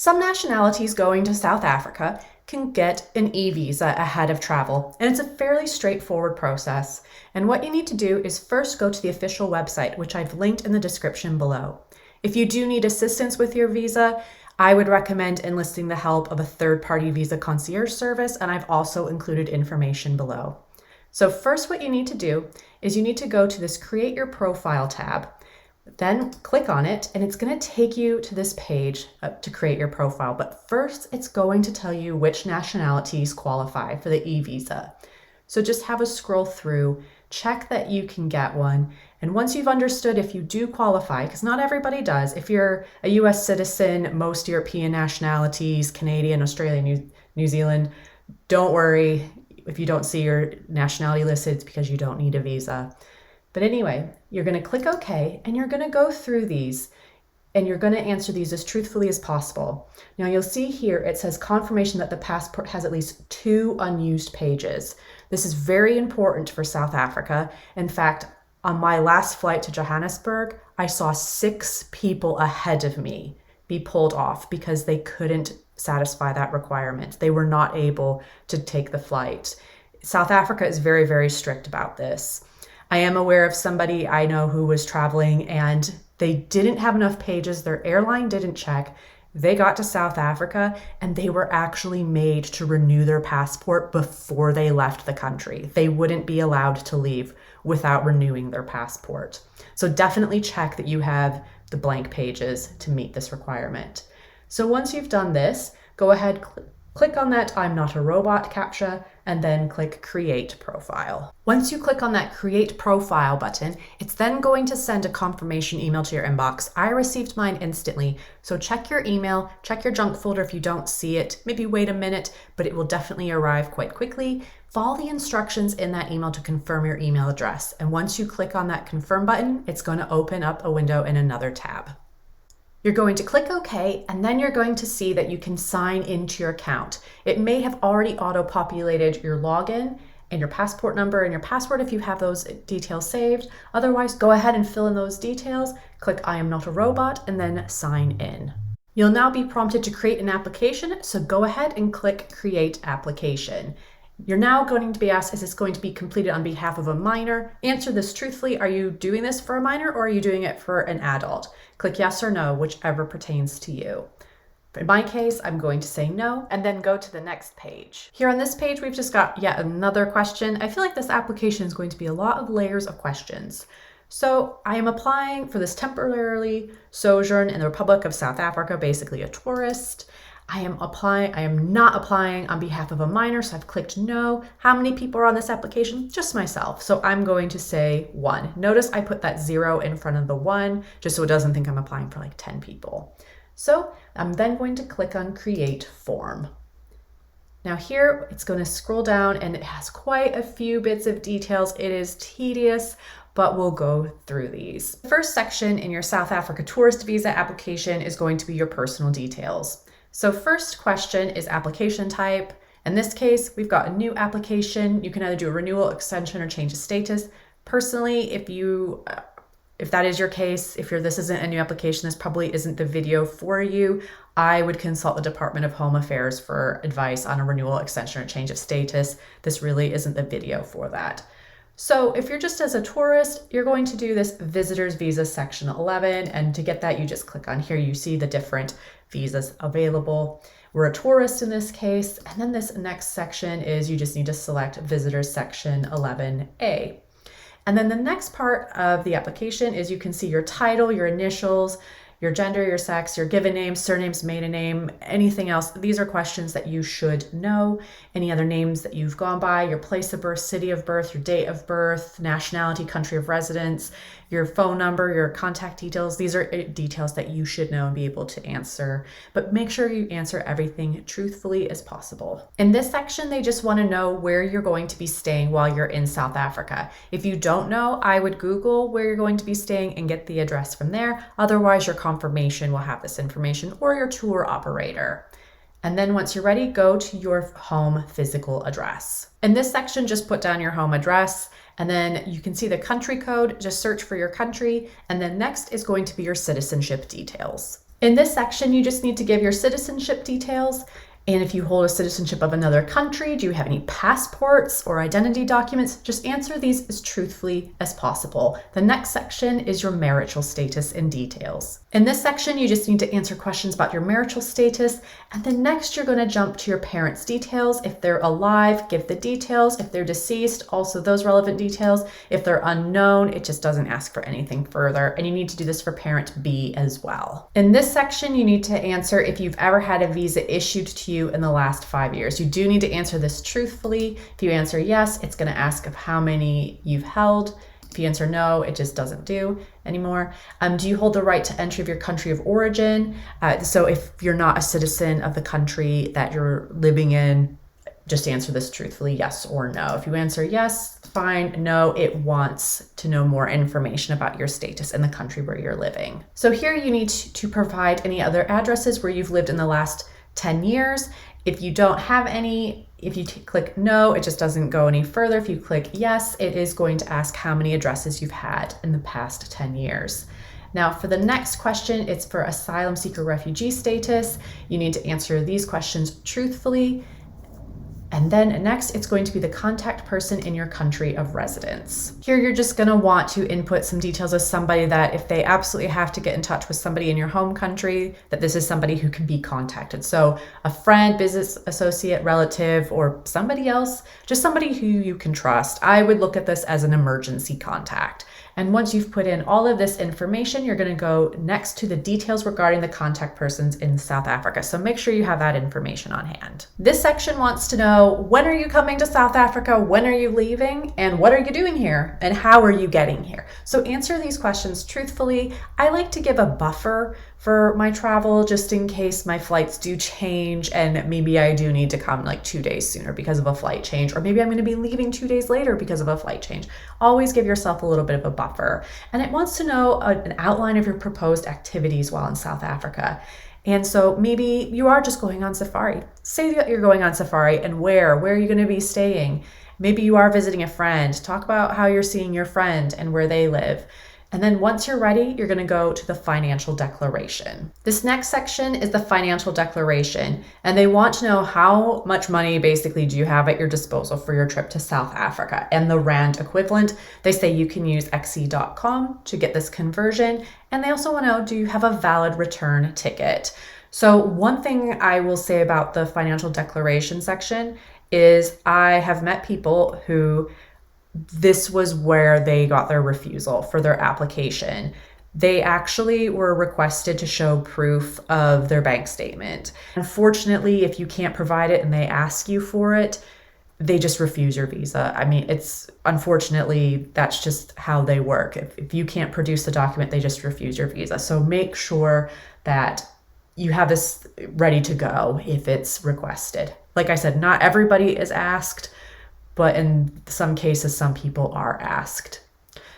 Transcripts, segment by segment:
Some nationalities going to South Africa can get an e-visa ahead of travel, and it's a fairly straightforward process. And what you need to do is first go to the official website, which I've linked in the description below. If you do need assistance with your visa, I would recommend enlisting the help of a third-party visa concierge service, and I've also included information below. So first what you need to do is you need to go to this Create Your Profile tab. Then click on it and it's going to take you to this page to create your profile. But first it's going to tell you which nationalities qualify for the e-visa. So just have a scroll through, check that you can get one. And once you've understood if you do qualify, because not everybody does, if you're a US citizen, most European nationalities, Canadian, Australian, New Zealand, don't worry if you don't see your nationality listed, it's because you don't need a visa. But anyway, you're going to click OK and you're going to go through these and you're going to answer these as truthfully as possible. Now you'll see here it says confirmation that the passport has at least 2 unused pages. This is very important for South Africa. In fact, on my last flight to Johannesburg, I saw 6 people ahead of me be pulled off because they couldn't satisfy that requirement. They were not able to take the flight. South Africa is very, very strict about this. I am aware of somebody I know who was traveling and they didn't have enough pages. Their airline didn't check. They got to South Africa and they were actually made to renew their passport before they left the country. They wouldn't be allowed to leave without renewing their passport. So definitely check that you have the blank pages to meet this requirement. So once you've done this, go ahead, click on that I'm not a robot CAPTCHA and then click Create Profile. Once you click on that Create Profile button, it's then going to send a confirmation email to your inbox. I received mine instantly, so check your email, check your junk folder if you don't see it, maybe wait a minute, but it will definitely arrive quite quickly. Follow the instructions in that email to confirm your email address. And once you click on that Confirm button, it's going to open up a window in another tab. You're going to click OK, and then you're going to see that you can sign into your account. It may have already auto-populated your login and your passport number and your password if you have those details saved. Otherwise, go ahead and fill in those details, click I am not a robot, and then sign in. You'll now be prompted to create an application, so go ahead and click Create Application. You're now going to be asked, is this going to be completed on behalf of a minor? Answer this truthfully. Are you doing this for a minor or are you doing it for an adult? Click yes or no, whichever pertains to you. In my case, I'm going to say no and then go to the next page. Here on this page, we've just got yet another question. I feel like this application is going to be a lot of layers of questions. So I am applying for this temporarily sojourn in the Republic of South Africa, basically a tourist. I am not applying on behalf of a minor, so I've clicked no. How many people are on this application? Just myself. So I'm going to say 1. Notice I put that 0 in front of the 1, just so it doesn't think I'm applying for like 10 people. So I'm then going to click on Create Form. Now here, it's going to scroll down and it has quite a few bits of details. It is tedious, but we'll go through these. The first section in your South Africa tourist visa application is going to be your personal details. So first question is application type. In this case, we've got a new application. You can either do a renewal, extension, or change of status. Personally, if that is your case, this isn't a new application, this probably isn't the video for you. I would consult the Department of Home Affairs for advice on a renewal, extension, or change of status. This really isn't the video for that. So if you're just as a tourist, you're going to do this visitor's visa section 11. And to get that, you just click on here. You see the different visas available. We're a tourist in this case. And then this next section is you just need to select visitors section 11A. And then the next part of the application is you can see your title, your initials, your gender, your sex, your given name, surnames, maiden name, anything else. These are questions that you should know. Any other names that you've gone by, your place of birth, city of birth, your date of birth, nationality, country of residence, your phone number, your contact details. These are details that you should know and be able to answer, but make sure you answer everything truthfully as possible. In this section, they just want to know where you're going to be staying while you're in South Africa. If you don't know, I would Google where you're going to be staying and get the address from there. Otherwise, your confirmation will have this information or your tour operator. And then once you're ready, go to your home physical address. In this section, just put down your home address, and then you can see the country code, just search for your country, and then next is going to be your citizenship details. In this section, you just need to give your citizenship details. And if you hold a citizenship of another country, do you have any passports or identity documents? Just answer these as truthfully as possible. The next section is your marital status and details. In this section, you just need to answer questions about your marital status. And then next, you're going to jump to your parents' details. If they're alive, give the details. If they're deceased, also those relevant details. If they're unknown, it just doesn't ask for anything further. And you need to do this for parent B as well. In this section, you need to answer if you've ever had a visa issued to you in the last 5 years. You do need to answer this truthfully. If you answer yes, it's going to ask of how many you've held. If you answer no, it just doesn't do anymore. Do you hold the right to entry of your country of origin? So if you're not a citizen of the country that you're living in, just answer this truthfully, yes or no. If you answer yes, fine. No, it wants to know more information about your status in the country where you're living. So here you need to provide any other addresses where you've lived in the last 10 years. If you don't have any, if you click no, it just doesn't go any further. If you click yes, it is going to ask how many addresses you've had in the past 10 years. Now for the next question, it's for asylum seeker refugee status. You need to answer these questions truthfully. And then next, it's going to be the contact person in your country of residence. Here, you're just gonna want to input some details of somebody that if they absolutely have to get in touch with somebody in your home country, that this is somebody who can be contacted. So a friend, business associate, relative, or somebody else, just somebody who you can trust. I would look at this as an emergency contact. And once you've put in all of this information, you're going to go next to the details regarding the contact persons in South Africa. So make sure you have that information on hand. This section wants to know, when are you coming to South Africa? When are you leaving? And what are you doing here? And how are you getting here? So answer these questions truthfully. I like to give a buffer for my travel just in case my flights do change and maybe I do need to come like 2 days sooner because of a flight change, or maybe I'm going to be leaving 2 days later because of a flight change. Always give yourself a little bit of a buffer. And it wants to know an outline of your proposed activities while in South Africa. And so maybe you are just going on safari. Say that you're going on safari and where are you going to be staying? Maybe you are visiting a friend. Talk about how you're seeing your friend and where they live. And then once you're ready, you're going to go to the financial declaration. This next section is the financial declaration, and they want to know how much money basically do you have at your disposal for your trip to South Africa and the Rand equivalent. They say you can use xe.com to get this conversion, and they also want to know, do you have a valid return ticket? So one thing I will say about the financial declaration section is I have met people who this was where they got their refusal for their application. They actually were requested to show proof of their bank statement. Unfortunately, if you can't provide it and they ask you for it, they just refuse your visa. I mean, unfortunately, that's just how they work. If you can't produce the document, they just refuse your visa. So make sure that you have this ready to go if it's requested. Like I said, not everybody is asked, but in some cases, some people are asked.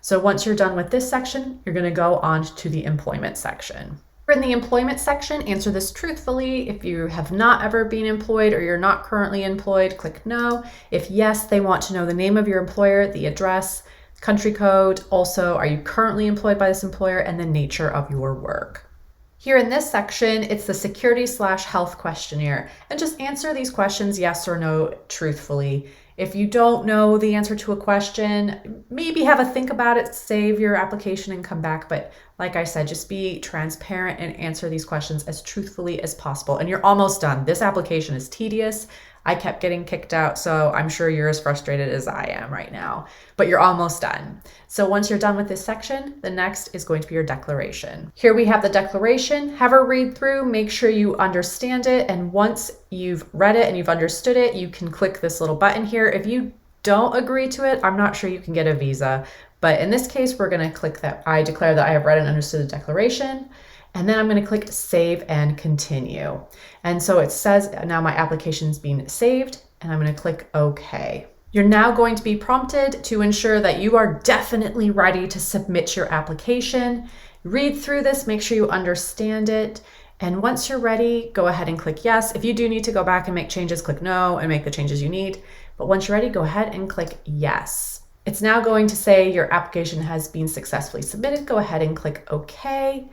So once you're done with this section, you're going to go on to the employment section. In the employment section, answer this truthfully. If you have not ever been employed or you're not currently employed, click no. If yes, they want to know the name of your employer, the address, country code. Also, are you currently employed by this employer, and the nature of your work. Here in this section, it's the security/health questionnaire, and just answer these questions yes or no truthfully. If you don't know the answer to a question, maybe have a think about it, save your application and come back. But like I said, just be transparent and answer these questions as truthfully as possible. And you're almost done. This application is tedious. I kept getting kicked out, so I'm sure you're as frustrated as I am right now, but you're almost done. So once you're done with this section, the next is going to be your declaration. Here we have the declaration. Have a read through, make sure you understand it. And once you've read it and you've understood it, you can click this little button here. If you don't agree to it, I'm not sure you can get a visa. But in this case, we're going to click that I declare that I have read and understood the declaration. And then I'm going to click save and continue. And so it says now my application's being saved, and I'm going to click OK. You're now going to be prompted to ensure that you are definitely ready to submit your application. Read through this, make sure you understand it. And once you're ready, go ahead and click yes. If you do need to go back and make changes, click no and make the changes you need. But once you're ready, go ahead and click yes. It's now going to say your application has been successfully submitted. Go ahead and click OK.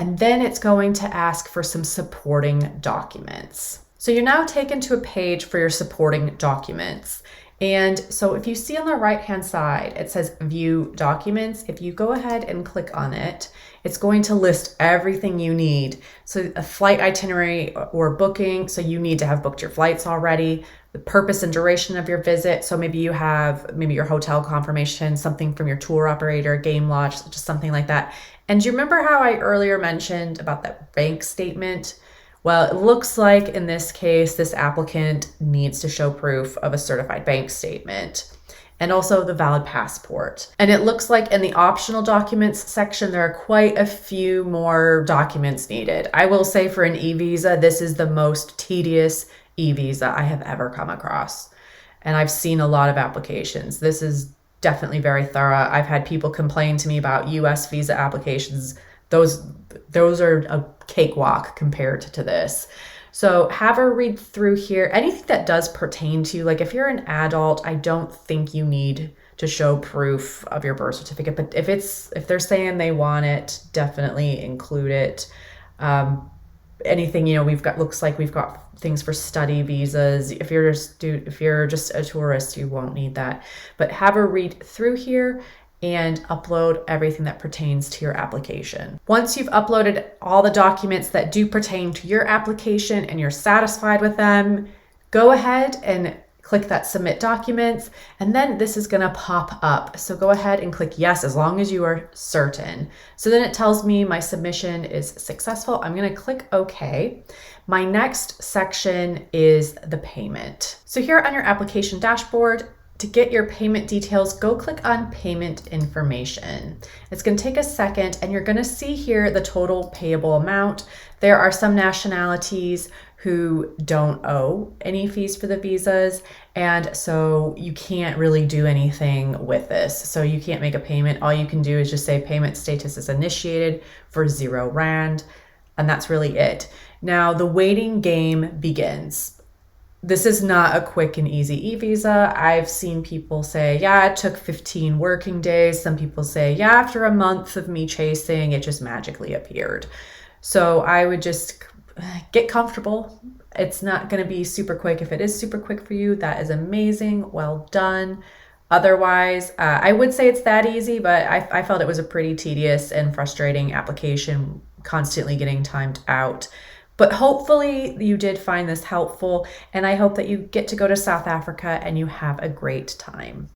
and then it's going to ask for some supporting documents. So you're now taken to a page for your supporting documents. And so if you see on the right-hand side, it says View Documents. If you go ahead and click on it, it's going to list everything you need. So a flight itinerary or booking, so you need to have booked your flights already, the purpose and duration of your visit. So maybe you have your hotel confirmation, something from your tour operator, game lodge, just something like that. And do you remember how I earlier mentioned about that bank statement? Well, it looks like in this case, this applicant needs to show proof of a certified bank statement and also the valid passport. And it looks like in the optional documents section, there are quite a few more documents needed. I will say for an e-visa, this is the most tedious e-visa I have ever come across. And I've seen a lot of applications. This is definitely very thorough. I've had people complain to me about US visa applications. Those are a cakewalk compared to this. So have a read through here. Anything that does pertain to, like if you're an adult, I don't think you need to show proof of your birth certificate. But if they're saying they want it, definitely include it. Anything, looks like we've got things for study visas. If you're just a tourist, you won't need that. But have a read through here and upload everything that pertains to your application. Once you've uploaded all the documents that do pertain to your application and you're satisfied with them, go ahead and click that Submit Documents, and then this is gonna pop up. So go ahead and click Yes, as long as you are certain. So then it tells me my submission is successful. I'm gonna click OK. My next section is the payment. So here on your application dashboard, to get your payment details, go click on Payment Information. It's going to take a second and you're going to see here the total payable amount. There are some nationalities who don't owe any fees for the visas, and so you can't really do anything with this. So you can't make a payment. All you can do is just say payment status is initiated for R0, and that's really it. Now the waiting game begins. This is not a quick and easy e-visa. I've seen people say, yeah, it took 15 working days. Some people say, yeah, after a month of me chasing, it just magically appeared. So I would just get comfortable. It's not going to be super quick. If it is super quick for you, that is amazing. Well done. Otherwise, I would say it's that easy, but I felt it was a pretty tedious and frustrating application, constantly getting timed out. But hopefully you did find this helpful, and I hope that you get to go to South Africa and you have a great time.